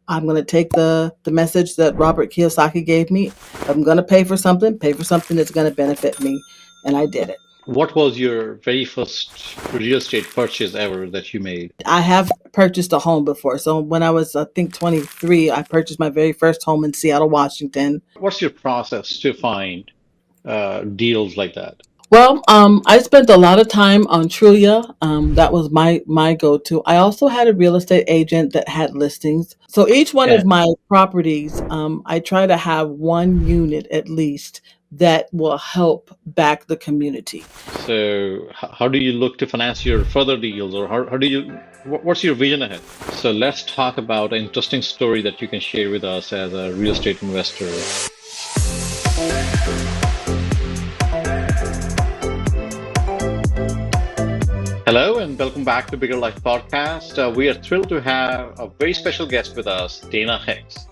I'm going to take the message that Robert Kiyosaki gave me. If I'm going to pay for something that's going to benefit me. And I did it. What was your very first real estate purchase ever that you made? I have purchased a home before. So when I was, I think, 23, I purchased my very first home in Seattle, Washington. What's your process to find deals like that? Well, I spent a lot of time on Trulia. That was my go to. I also had a real estate agent that had listings. So each one Uh, of my properties, I try to have one unit at least that will help back the community. so, how do you look to finance your further deals, or how do you? What's your vision ahead? So, let's talk about an interesting story that you can share with us as a real estate investor. Hello, and welcome back to Bigger Life Podcast. We are thrilled to have a very special guest with us, Dayna Hicks,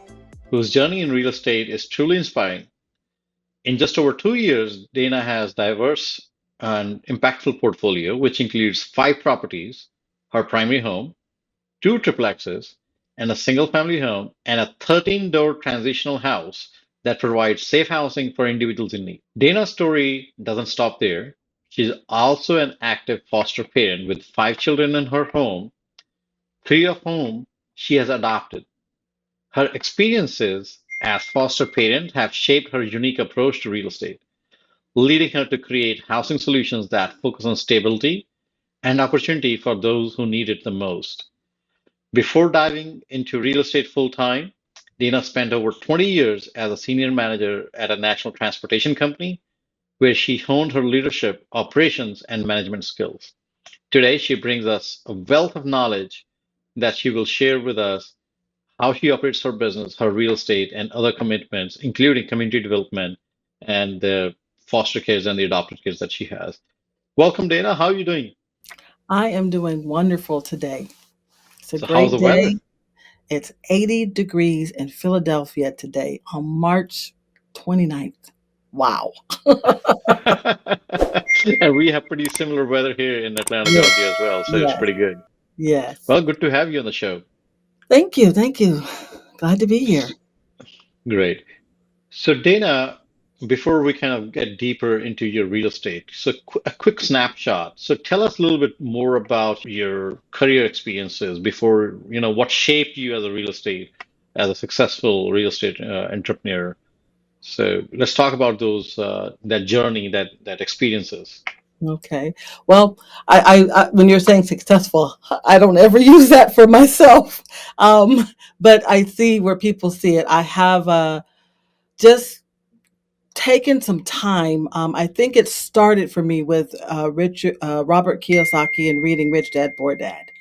whose journey in real estate is truly inspiring. In just over 2 years, Dayna has diverse and impactful portfolio, which includes 5 properties, her primary home, 2 triplexes, and a single-family home, and a 13-door transitional house that provides safe housing for individuals in need. Dayna's story doesn't stop there. She's also an active foster parent with 5 children in her home, 3 of whom she has adopted. Her experiences as foster parent have shaped her unique approach to real estate, leading her to create housing solutions that focus on stability and opportunity for those who need it the most. Before diving into real estate full time, Dayna spent over 20 years as a senior manager at a national transportation company where she honed her leadership, operations, and management skills. Today, she brings us a wealth of knowledge that she will share with us how she operates her business, her real estate, and other commitments, including community development and the foster kids and the adopted kids that she has. Welcome, Dayna. How are you doing? I am doing wonderful today. It's a So, how's great the weather? day. It's 80 degrees in Philadelphia today on March 29th. Wow. And we have pretty similar weather here in Atlanta, Yes, Georgia as well, so it's yes, pretty good. yes. Well, good to have you on the show. Thank you. Thank you. Glad to be here. Great. So, Dana, before we kind of get deeper into your real estate, so a quick snapshot. So, tell us a little bit more about your career experiences before, what shaped you as a real estate, as a successful real estate entrepreneur. So, let's talk about that journey, that experiences. Okay. Well, when you're saying successful, I don't ever use that for myself. Um, but I see where people see it. I have just taken some time. I think it started for me with Robert Kiyosaki and reading Rich Dad Poor Dad,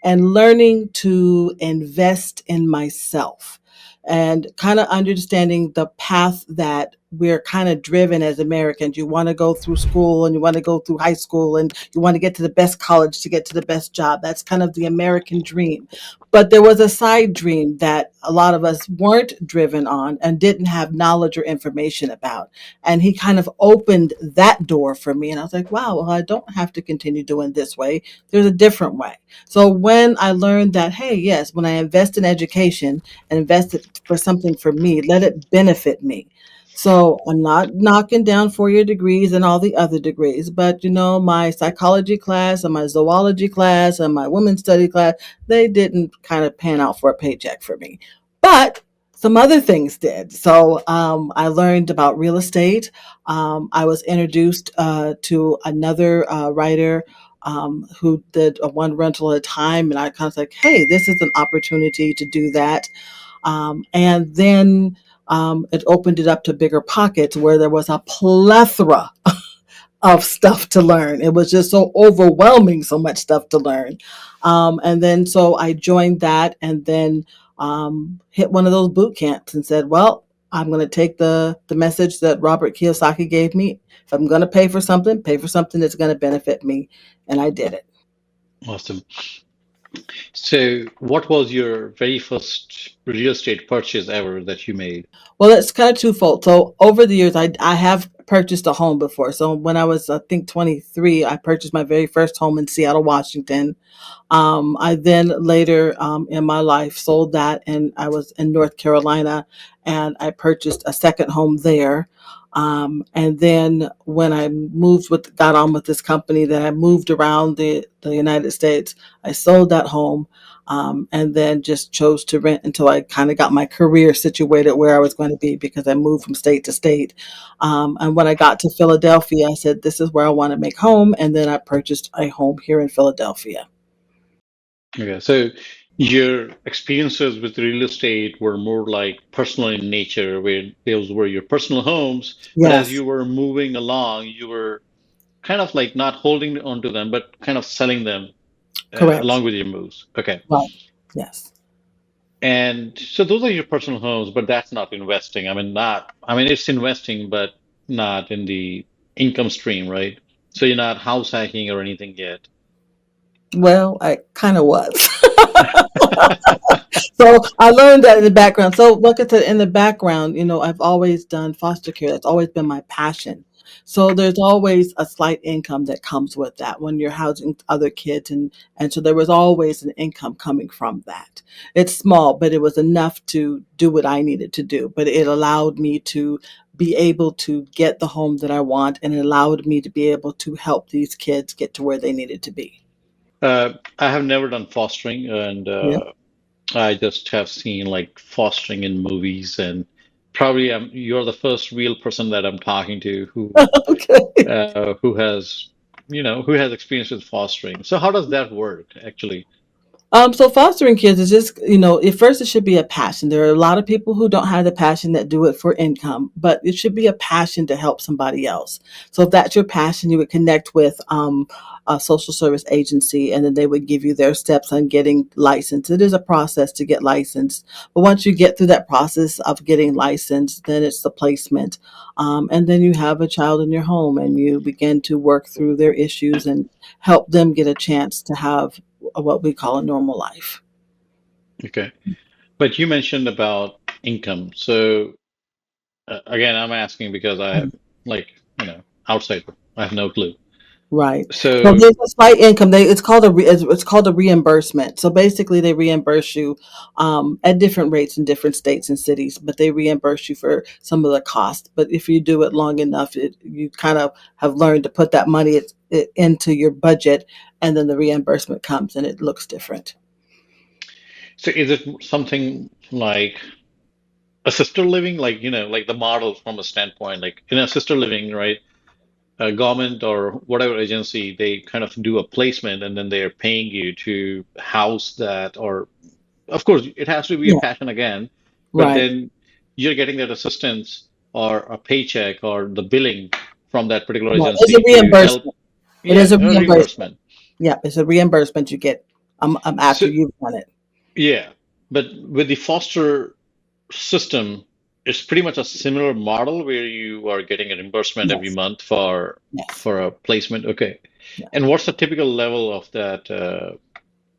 and learning to invest in myself and kind of understanding the path that we're kind of driven as Americans. You want to go through school and you want to go through high school and you want to get to the best college to get to the best job. That's kind of the American dream. But there was a side dream that a lot of us weren't driven on and didn't have knowledge or information about. And he kind of opened that door for me. And I was like, wow, well, I don't have to continue doing this way. There's a different way. So when I learned that, hey, yes, when I invest in education and invest it for something for me, let it benefit me. So I'm not knocking down 4 year degrees and all the other degrees, but my psychology class and my zoology class and my women's study class, they didn't kind of pan out for a paycheck for me. But some other things did. So I learned about real estate. I was introduced to another writer who did a one rental at a time. And I kind of like, hey, this is an opportunity to do that. And then it opened it up to bigger pockets where there was a plethora of stuff to learn. It was just so overwhelming, so much stuff to learn. And then so I joined that and then hit one of those boot camps and said, well, I'm going to take the message that Robert Kiyosaki gave me. If I'm going to pay for something that's going to benefit me. And I did it. Awesome. So, what was your very first real estate purchase ever that you made? Well, it's kind of twofold. So over the years, I have purchased a home before. So when I was, I think, 23, I purchased my very first home in Seattle, Washington. I then later in my life sold that, and I was in North Carolina, and I purchased a second home there. And then when I got on with this company, that I moved around the United States, I sold that home, and then just chose to rent until I kind of got my career situated where I was going to be, because I moved from state to state. And when I got to Philadelphia, I said, this is where I want to make home. And then I purchased a home here in Philadelphia. Okay, so your experiences with real estate were more like personal in nature, where those were your personal homes, but as Yes, you were moving along, you were kind of like not holding onto them, but kind of selling them correct. along with your moves. Okay. Right. Yes. And so those are your personal homes, but that's not investing. I mean, it's investing, but not in the income stream, right? So you're not house hacking or anything yet. Well, I kind of was. So I learned that in the background. So like I said, in the background, I've always done foster care. That's always been my passion. So there's always a slight income that comes with that when you're housing other kids, and so there was always an income coming from that. It's small, but it was enough to do what I needed to do. But it allowed me to be able to get the home that I want, and it allowed me to be able to help these kids get to where they needed to be. I have never done fostering, and Yeah. I just have seen like fostering in movies, and probably you're the first real person that I'm talking to Okay. who has, who has experience with fostering. So how does that work actually? So fostering kids is just, at first it should be a passion. There are a lot of people who don't have the passion that do it for income, but it should be a passion to help somebody else. So if that's your passion, you would connect with a social service agency, and then they would give you their steps on getting licensed. It is a process to get licensed, but once you get through that process of getting licensed, then it's the placement, and then you have a child in your home, and you begin to work through their issues and help them get a chance to have what we call a normal life. Okay. But you mentioned about income. So again, I'm asking because I like, outsider. I have no clue. Right. So So there's a slight income. It's called a reimbursement. So basically, they reimburse you at different rates in different states and cities, but they reimburse you for some of the cost. But if you do it long enough, you kind of have learned to put that money into your budget, and then the reimbursement comes, and it looks different. so is it something like assisted living, like, like the model from a standpoint, like in assisted living, right? A government or whatever agency, they kind of do a placement and then they are paying you to house that, or of course, it has to be a Yeah. passion again, but Right. then you're getting that assistance or a paycheck or the billing from that particular Right. It's a agency to help. reimbursement. It is Yeah, a a reimbursement. reimbursement. Yeah, it's a reimbursement you get after So, you've done it. yeah, but with the foster system, it's pretty much a similar model where you are getting a reimbursement every Yes. month for Yes. a placement. Okay. Yeah. And what's the typical level of that?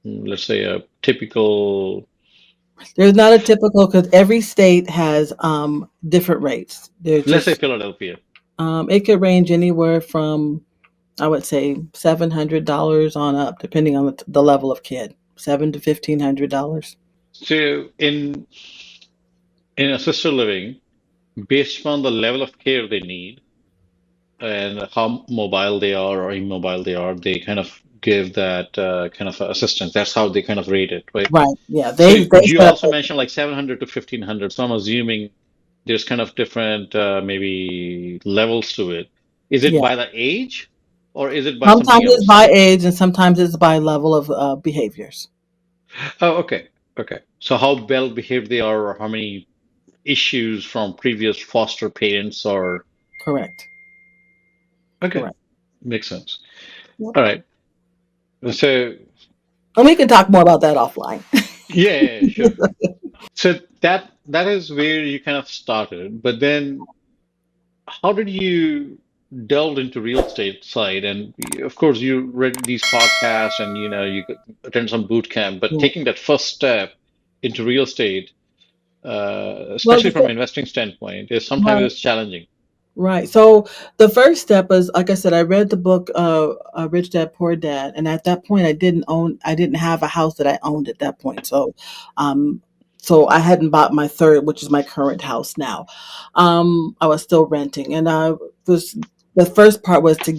Let's say a typical, There's not a typical, because every state has different rates. There's let's say just Philadelphia. it could range anywhere from, I would say, $700 on up, depending on the level of kid. $700 to $1,500. So in assisted living, based upon the level of care they need and how mobile they are or immobile they are, they kind of give that kind of assistance. That's how they kind of rate it, right? Right. Yeah. So They you set up. also mentioned like 700 to 1500. So I'm assuming there's kind of different maybe levels to it. Is it Yeah. by the age or is it by something Sometimes it's else? by age, and sometimes it's by level of behaviors. Oh, okay. Okay. So how well behaved they are or how many issues from previous foster parents or Correct. okay, Correct. makes sense. Yep. All right. So And we can talk more about that offline. yeah, sure. So that is where you kind of started, but then how did you delve into real estate side? And of course, you read these podcasts and you could attend some boot camp, but Yeah. taking that first step into real estate, Well, especially from an investing standpoint, is sometimes well, it's challenging. Right. So the first step is, like I said, I read the book Rich Dad Poor Dad, and at that point, I didn't have a house that I owned at that point. Um, so I hadn't bought my third, which is my current house now. I was still renting, and I was the first part was to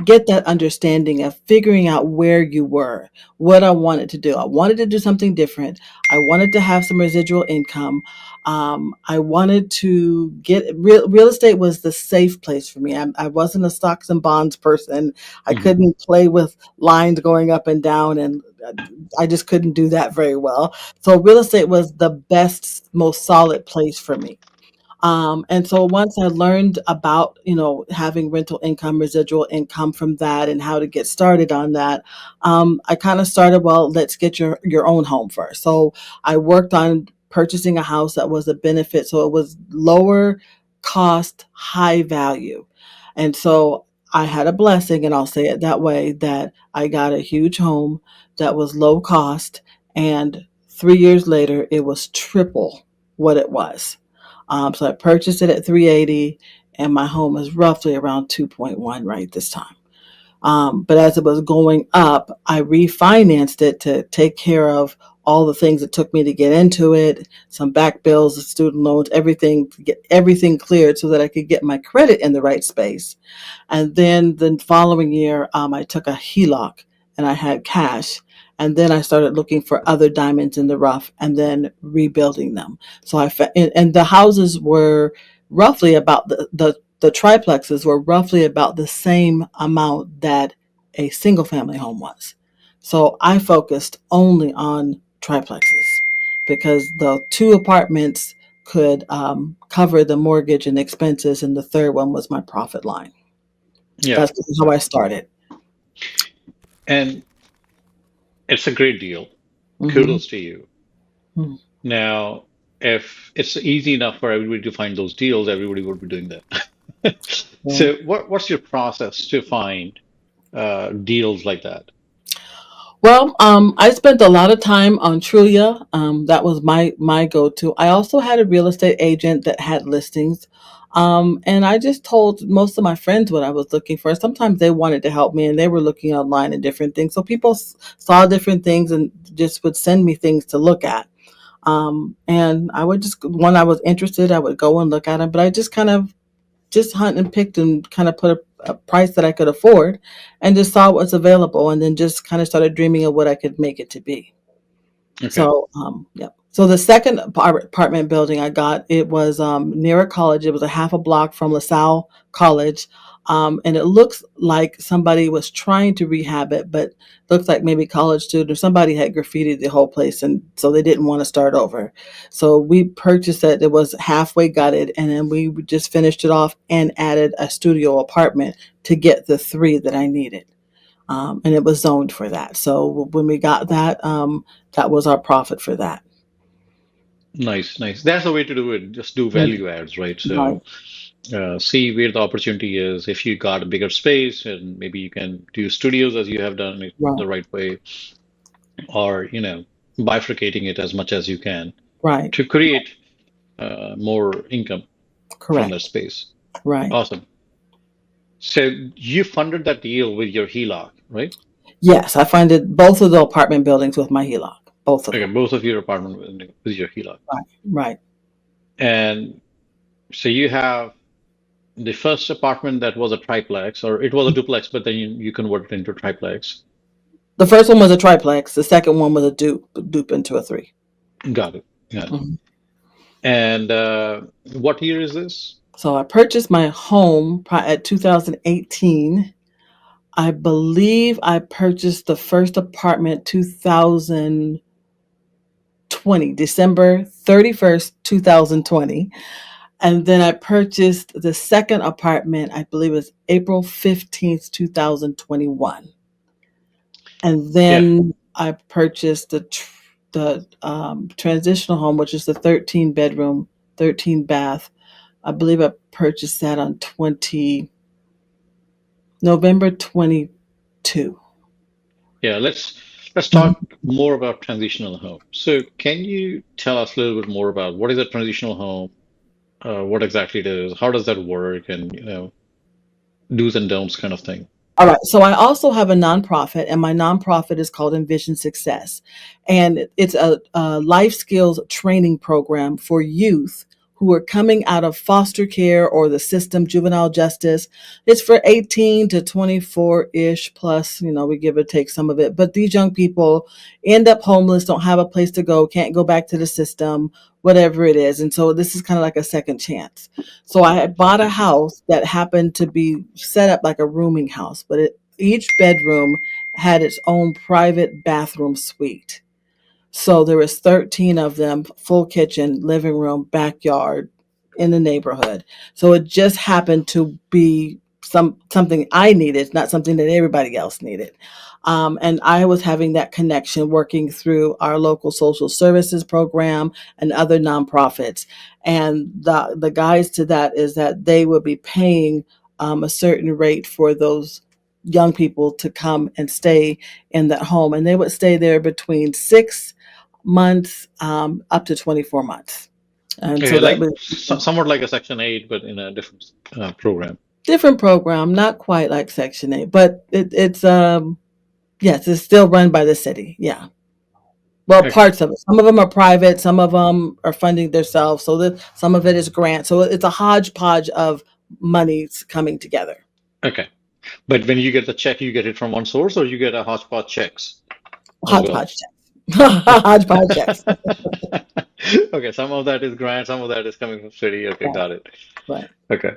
get that understanding of figuring out where you were, what I wanted to do. I wanted to do something different. I wanted to have some residual income. I wanted to get real estate was the safe place for me. I wasn't a stocks and bonds person. I Hmm. couldn't play with lines going up and down, and I just couldn't do that very well. So real estate was the best, most solid place for me. And so once I learned about, having rental income, residual income from that and how to get started on that, I kind of started, well, let's get your own home first. So I worked on purchasing a house that was a benefit. So it was lower cost, high value. And so I had a blessing, and I'll say it that way, that I got a huge home that was low cost. And 3 years later, it was triple what it was. So I purchased it at 380, and my home is roughly around 2.1 right this time. But as it was going up, I refinanced it to take care of all the things it took me to get into it, some back bills, student loans, everything, to get everything cleared so that I could get my credit in the right space. And then the following year, I took a HELOC and I had cash. And then I started looking for other diamonds in the rough and then rebuilding them. So and the houses were roughly about the triplexes were roughly about the same amount that a single family home was. So I focused only on triplexes because the two apartments could cover the mortgage and expenses, and the third one was my profit line. Yeah. That's how Yeah. I started. And it's a great deal. Hmm. Kudos to you. Now, if it's easy enough for everybody to find those deals, everybody would be doing that. Yeah. So, what's your process to find deals like that? Well, I spent a lot of time on Trulia. That was my go-to. I also had a real estate agent that had listings. And I just told most of my friends what I was looking for. Sometimes they wanted to help me, and they were looking online and different things. So people saw different things and just would send me things to look at. And I would just, when I was interested, I would go and look at them. But I just kind of just hunt and picked and kind of put a price that I could afford, and just saw what's available, and then just kind of started dreaming of what I could make it to be. Okay. So, yeah. So the second apartment building I got, it was near a college. It was a half a block from LaSalle College, and it looks like somebody was trying to rehab it, but looks like maybe college student or somebody had graffitied the whole place, and so they didn't want to start over. So we purchased it. It was halfway gutted, and then we just finished it off and added a studio apartment to get the three that I needed, and it was zoned for that. So when we got that, that was our profit for that. Nice, nice. That's the way to do it. Just do Mm. value adds, right? Right, So, see where the opportunity is. If you got a bigger space, and maybe you can do studios as you have done it right, the right way, or bifurcating it as much as you can right, to create more income from that correct, space. right. Awesome. So you funded that deal with your HELOC, right? Yes, I funded both of the apartment buildings with my HELOC, both of Okay, them. both of your apartment with your HELOC. Right, right. And so you have the first apartment that was a triplex, or it was a duplex, but then you converted it into a triplex. The first one was a triplex. The second one was a dupe into a three. Got it. Got it. Mhm. And what year is this? So I purchased my home at 2018. I believe I purchased the first apartment 2020, December 31st, 2020. And then I purchased the second apartment, I believe it was April 15th, 2021. And Yeah, then I purchased the transitional home, which is the 13 bedroom, 13 bath. I believe I purchased that on 20 November 22. yeah. Let's talk more about transitional home. So can you tell us a little bit more about what is a transitional home? what exactly it is? How does that work? And do's and don'ts kind of thing. All right. So I also have a nonprofit, and my nonprofit is called Envision Success. And it's a life skills training program for youth who are coming out of foster care or the system, juvenile justice. It's for 18 to 24 ish plus, we give or take some of it. But these young people end up homeless, don't have a place to go, can't go back to the system, whatever it is. And so this is kind of like a second chance. So I had bought a house that happened to be set up like a rooming house, but each bedroom had its own private bathroom suite. So there was 13 of them, full kitchen, living room, backyard in the neighborhood. So it just happened to be something I needed, not something that everybody else needed. And I was having that connection working through our local social services program and other nonprofits. And the guys to that is that they would be paying a certain rate for those young people to come and stay in that home. And they would stay there between 6 months up to 24 months. And Okay, so that like was somewhat like a Section 8, but in a different program. different program, not quite like Section 8, but it's yes, it's still run by the city. Yeah. Well, Okay, parts of it. Some of them are private, some of them are funding themselves. So that some of it is grant. So it's a hodgepodge of monies coming together. okay. But when you get the check, you get it from one source, or you get a hodgepodge checks as well. Hodgepodge checks. Hodgepodge checks. Okay, some of that is grant, some of that is coming from city. Okay, Right, got it. right, Okay.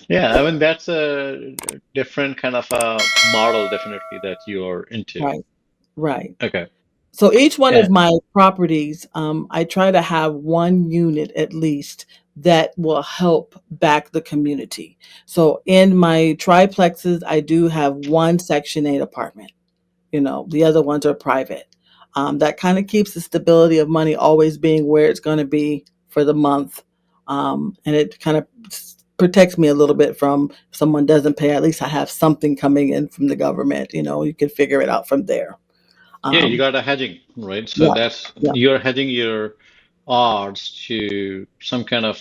Yeah, I mean that's a different kind of a model definitely that you're into. right, right. Okay. So each one Yeah. of my properties, I try to have one unit at least that will help back the community. So in my triplexes, I do have one Section 8 apartment. The other ones are private. That kind of keeps the stability of money always being where it's going to be for the month. And it kind of protects me a little bit from if someone doesn't pay, at least I have something coming in from the government. You can figure it out from there. Yeah, you Um, got a hedging, right? So yeah, that's yeah, you're hedging your odds to some kind of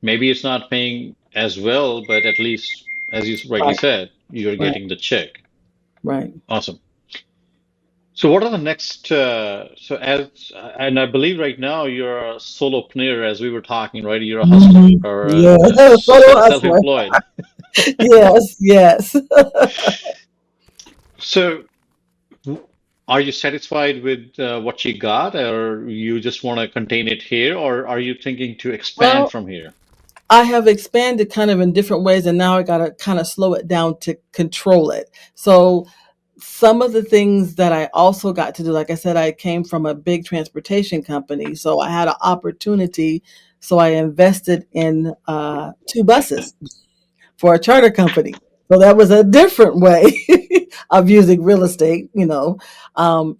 maybe it's not paying as well, but at least as you rightly right, said, you're right, getting the check. right. Awesome. So what are the next so as and I believe right now you're a solopreneur as we were talking, right? You're a hustler Mhm. or Yeah, solo hustler. self-employed. Yes, yes. So w- are you satisfied with what you got, or you just want to contain it here, or are you thinking to expand Well, from here? I have expanded kind of in different ways, and now I got to kind of slow it down to control it. So, some of the things that I also got to do, like I said, I came from a big transportation company, so I had an opportunity. So, I invested in 2 buses for a charter company. So that was a different way of using real estate,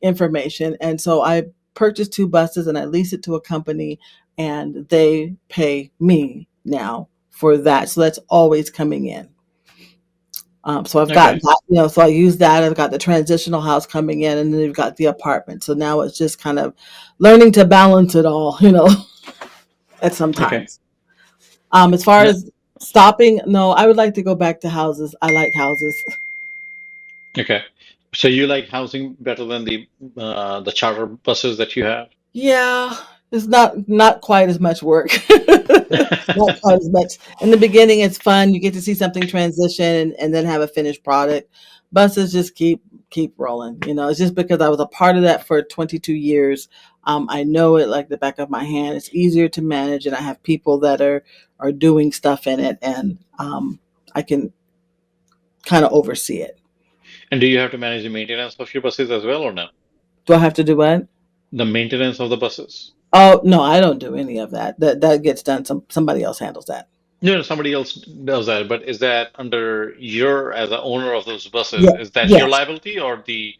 information. And so I purchased 2 buses and I leased it to a company, and they pay me now for that. So that's always coming in. So I've got Okay, that, so I use that. I've got the transitional house coming in, and then you've got the apartment. So now it's just kind of learning to balance it all, at some okay, times. As far yeah, as stopping, no, I would like to go back to houses. I like houses. okay. So you like housing better than the charter buses that you have? Yeah, it's not quite as much work. Not quite as much. In the beginning, it's fun. You get to see something transition and then have a finished product. Buses just keep rolling. It's just because I was a part of that for 22 years. I know it like the back of my hand. It's easier to manage, and I have people that are doing stuff in it, and I can kind of oversee it. And do you have to manage the maintenance of your buses as well, or no? Do I have to do what? The maintenance of the buses? Oh no, I don't do any of that. That gets done. Somebody else handles that. No, no, somebody else does that, but is that under your, as a owner of those buses, Yeah. is that your Yes. liability or the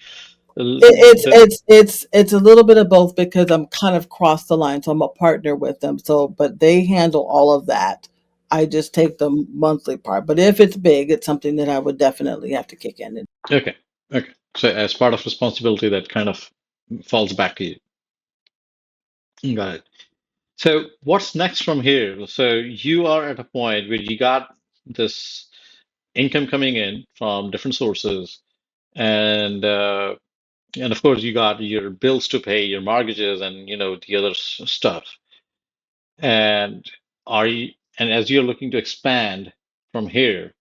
It's a little bit of both because I'm kind of crossed the line, so I'm a partner with them. So, but they handle all of that. I just take the monthly part. But if it's big, it's something that I would definitely have to kick in. okay, okay. So as part of responsibility, that kind of falls back to you. Got it. So what's next from here? So you are at a point where you got this income coming in from different sources, and and of course you got your bills to pay, your mortgages, and the other stuff. And are you, and as you're looking to expand from here,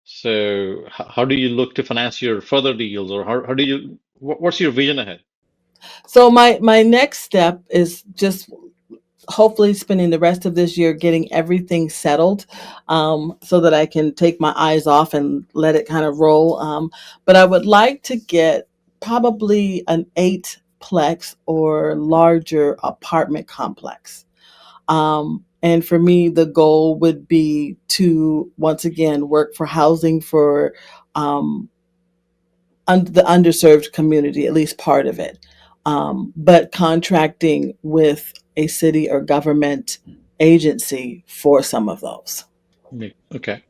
so how do you look to finance your further deals, or how do you, what's your vision ahead? So my next step is just hopefully spending the rest of this year getting everything settled, so that I can take my eyes off and let it kind of roll. But I would like to get probably an eightplex or larger apartment complex. And for me, the goal would be to once again work for housing for um, the underserved community, at least part of it. But contracting with a city or government agency for some of those. Okay,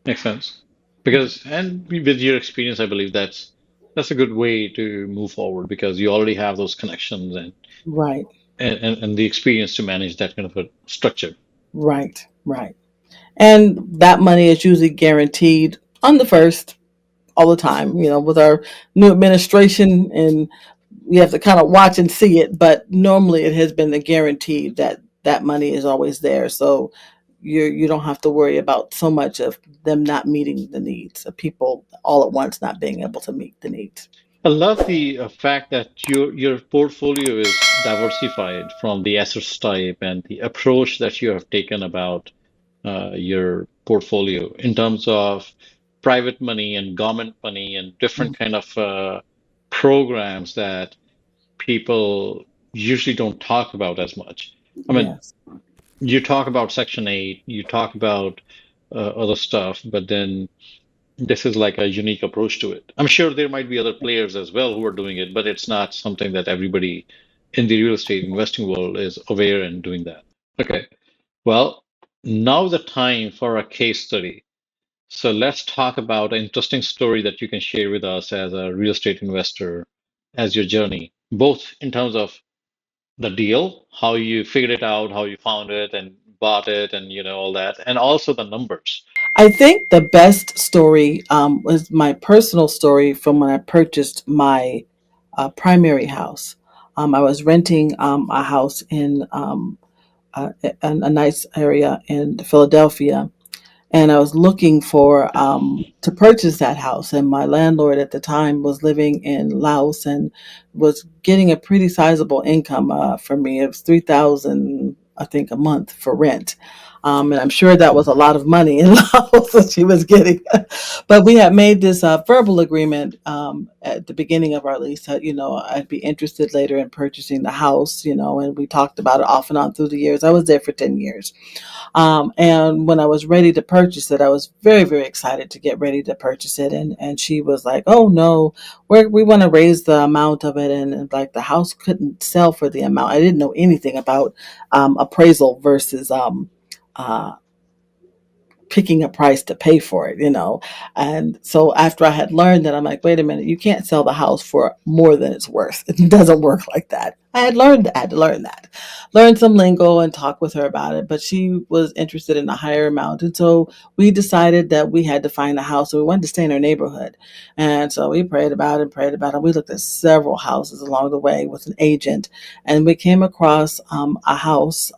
makes sense. Because, and with your experience, I believe that's a good way to move forward because you already have those connections Right, and the experience to manage that kind of a structure. right, right. And that money is usually guaranteed on the first all the time, with our new administration, and we have to kind of watch and see it, but normally it has been a guarantee that that money is always there. So you don't have to worry about so much of them not meeting the needs of people all at once not being able to meet the needs. I love the fact that your portfolio is diversified from the assets type and the approach that you have taken about your portfolio in terms of private money and government money and Mm, different kind of programs that people usually don't talk about as much. I mean, yes. you talk about Section 8, you talk about other stuff, but then this is like a unique approach to it. I'm sure there might be other players as well who are doing it, but it's not something that everybody in the real estate investing world is aware and doing that. Okay, well, now the time for a case study. So let's talk about an interesting story that you can share with us as a real estate investor, as your journey, both in terms of the deal, how you figured it out, how you found it and bought it, and all that, and also the numbers. I think the best story was my personal story from when I purchased my primary house. I was renting a house in a nice area in Philadelphia, and I was looking for to purchase that house. And my landlord at the time was living in Laos and was getting a pretty sizable income for me. It was 3,000, I think, a month for rent. And I'm sure that was a lot of money in Laos that she was getting. But we had made this verbal agreement at the beginning of our lease that, I'd be interested later in purchasing the house, and we talked about it off and on through the years. I was there for 10 years. And when I was ready to purchase it, I was very, very excited to get ready to purchase it. And she was like, "Oh no, we want to raise the amount of it." And like the house couldn't sell for the amount. I didn't know anything about appraisal versus uh, picking a price to pay for it. And so after I had learned that, I'm like, wait a minute, you can't sell the house for more than it's worth. It doesn't work like that. I had to learn that, learn some lingo and talk with her about it. But she was interested in a higher amount. And so we decided that we had to find a house. So we wanted to stay in our neighborhood. And so we prayed about it, prayed about it. We looked at several houses along the way with an agent, and we came across a house.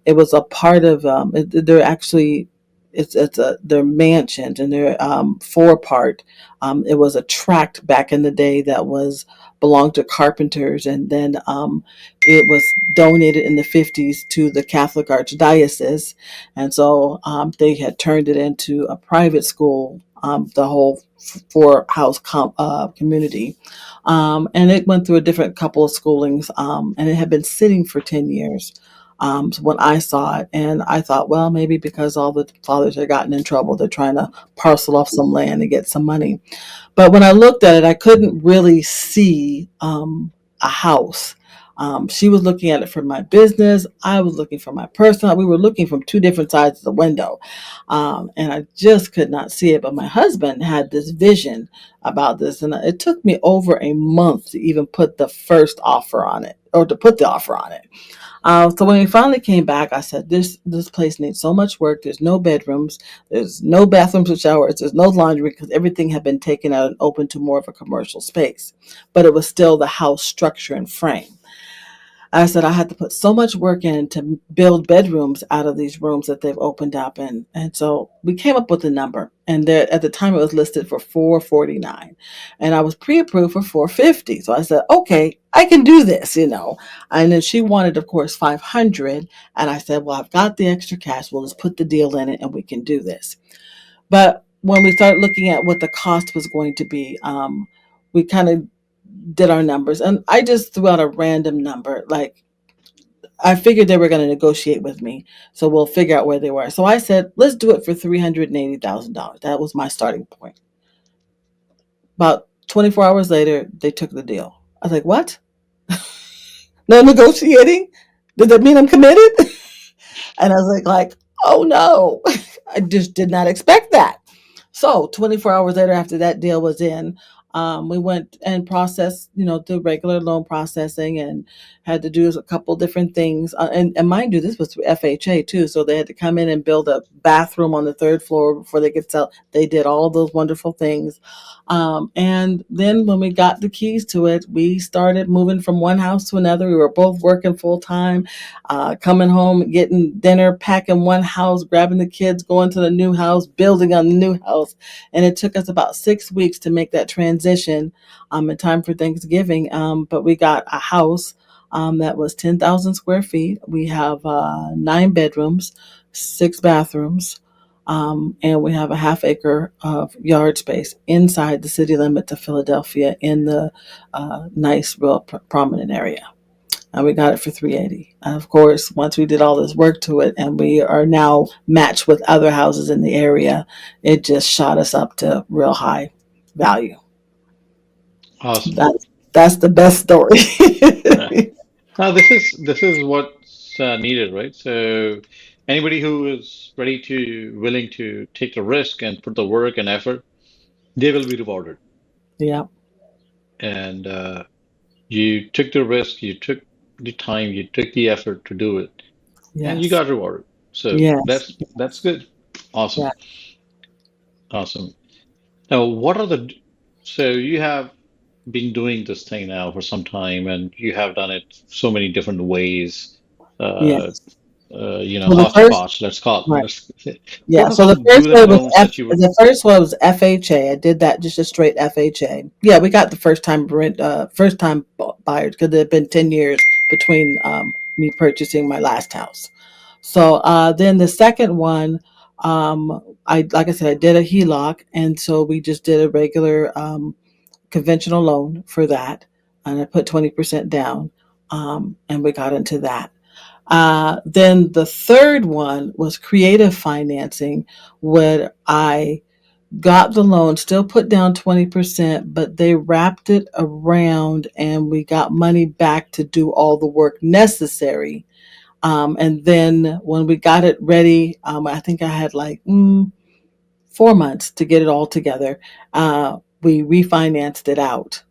It was a part of, they're actually, it's a they're mansions, and they're four part. It was a tract back in the day that was belonged to carpenters, and then it was donated in the 50s to the Catholic Archdiocese, and so they had turned it into a private school. The whole four house community, and it went through a different couple of schoolings, and it had been sitting for 10 years. So when I saw it, and I thought, well, maybe because all the fathers had gotten in trouble, they're trying to parcel off some land and get some money. But when I looked at it, I couldn't really see a house. She was looking at it for my business. I was looking for my personal. We were looking from two different sides of the window. And I just could not see it. But my husband had this vision about this. And it took me over a month to even put the first offer on it. or to put the offer on it. So when we finally came back, I said, this place needs so much work. There's no bedrooms, there's no bathrooms or showers, there's no laundry because everything had been taken out and open to more of a commercial space. But it was still the house structure and frame. I said I had to put so much work in to build bedrooms out of these rooms that they've opened up, and so we came up with a number. And there, at the time, it was listed for 449, and I was pre-approved for 450. So I said, okay, I can do this, you know. And then she wanted, of course, 500, and I said, well, I've got the extra cash. We'll just put the deal in it, and we can do this. But when we started looking at what the cost was going to be, we kind of did our numbers, and I just threw out a random number. Like, I figured they were going to negotiate with me, so we'll figure out where they were. So I said, let's do it for $380,000. That was my starting point. About 24 hours later, they took the deal. I was like, what? No negotiating? Does that mean I'm committed? And I was like, oh no, I just did not expect that. So 24 hours later, after that deal was in, we went and processed, the regular loan processing, and had to do a couple different things. And mind you, this was through FHA too. So they had to come in and build a bathroom on the third floor before they could sell. They did all those wonderful things. And then when we got the keys to it, we started moving from one house to another. We were both working full time, coming home, getting dinner, packing one house, grabbing the kids, going to the new house, building on the new house. And it took us about 6 weeks to make that transition in time for Thanksgiving. But we got a house that was 10,000 square feet. We have 9 bedrooms, 6 bathrooms. And we have a half acre of yard space inside the city limits of Philadelphia in the nice, real prominent area. And we got it for 380. And of course, once we did all this work to it, and we are now matched with other houses in the area, it just shot us up to real high value. Awesome. That's the best story. Yeah. Now this is what's needed, right? So anybody who is ready to willing to take the risk and put the work and effort, they will be rewarded. Yeah. And you took the risk, you took the time, you took the effort to do it, and you Yes. got rewarded. So Yes. that's good. Yeah. Awesome. Awesome. Now, what are the so you have been doing this thing now for some time, and you have done it so many different ways. Uh, Yes. Well, the first, Hodgepodge, let's call it. right. Let's, Yeah, what are so the some first do's and one was don'ts that you would? The first one was FHA. I did that, just a straight FHA. Yeah, we got the first time buyers because it had been 10 years between me purchasing my last house. So then the second one, I like I said, I did a HELOC, and so we just did a regular conventional loan for that, and I put 20% down, and we got into that. Then the third one was creative financing, where I got the loan, still put down 20%, but they wrapped it around and we got money back to do all the work necessary. And then when we got it ready, I think I had like 4 months to get it all together. We refinanced it out,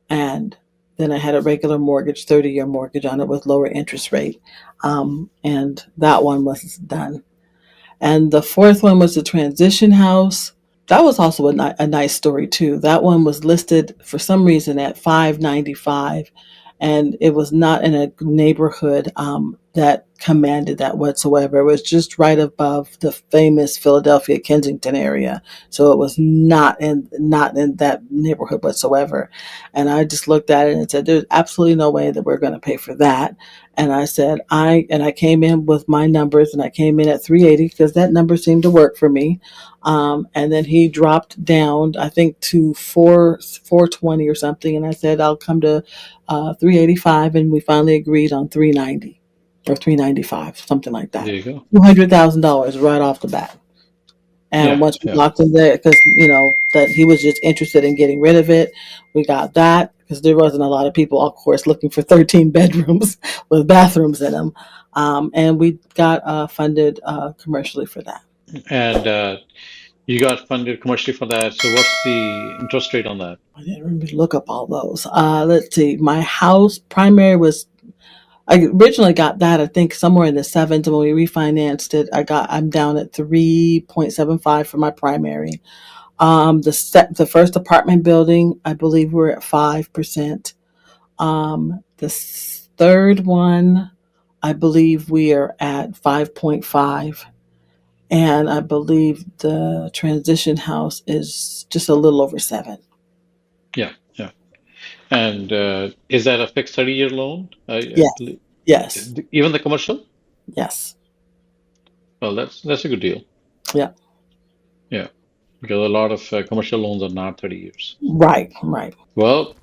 and then I had a regular mortgage, 30-year mortgage on it with lower interest rate. And that one was done. And the fourth one was the transition house. That was also a nice story too. That one was listed for some reason at 595, and it was not in a neighborhood that commanded that whatsoever. It was just right above the famous Philadelphia Kensington area, so it was not in that neighborhood whatsoever. And I just looked at it and said, "There's absolutely no way that we're going to pay for that." And I said, I came in with my numbers, and I came in at 380 because that number seemed to work for me. And then he dropped down, I think, to 420 or something. And I said, I'll come to 385. And we finally agreed on 390 or 395, something like that. There you go. $200,000 right off the bat. And Yeah, once we yeah. locked in there, because that he was just interested in getting rid of it, we got that because there wasn't a lot of people, of course, looking for 13 bedrooms with bathrooms in them, and we got funded commercially for that. And you got funded commercially for that. So what's the interest rate on that? I didn't really look up all those. Let's see. My house primary was I originally got that, I think, somewhere in the sevens, and when we refinanced it, I'm down at 3.75 for my primary. The first apartment building, I believe we're at 5%. Third one, I believe we are at 5.5, and I believe the transition house is just a little over 7. Yeah, yeah. And is that a fixed 30-year loan? I Yes, believe yes, even the commercial? yes, Well, that's a good deal. yeah, Yeah, because a lot of commercial loans are not 30 years. right, right. Well,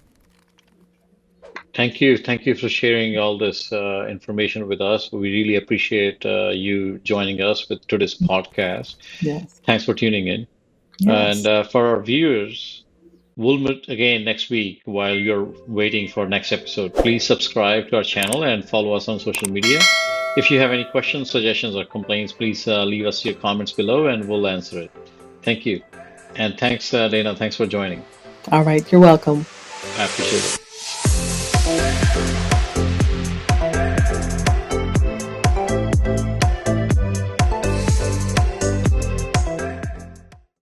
thank you for sharing all this information with us. We really appreciate you joining us with today's podcast. Yes, Thanks for tuning in. And yes. for our viewers, we'll meet again next week while you're waiting for next episode. Please subscribe to our channel and follow us on social media. If you have any questions, suggestions, or complaints, please leave us your comments below and we'll answer it. Thank you. And thanks, Dana. Thanks for joining. All right, you're welcome. I appreciate it.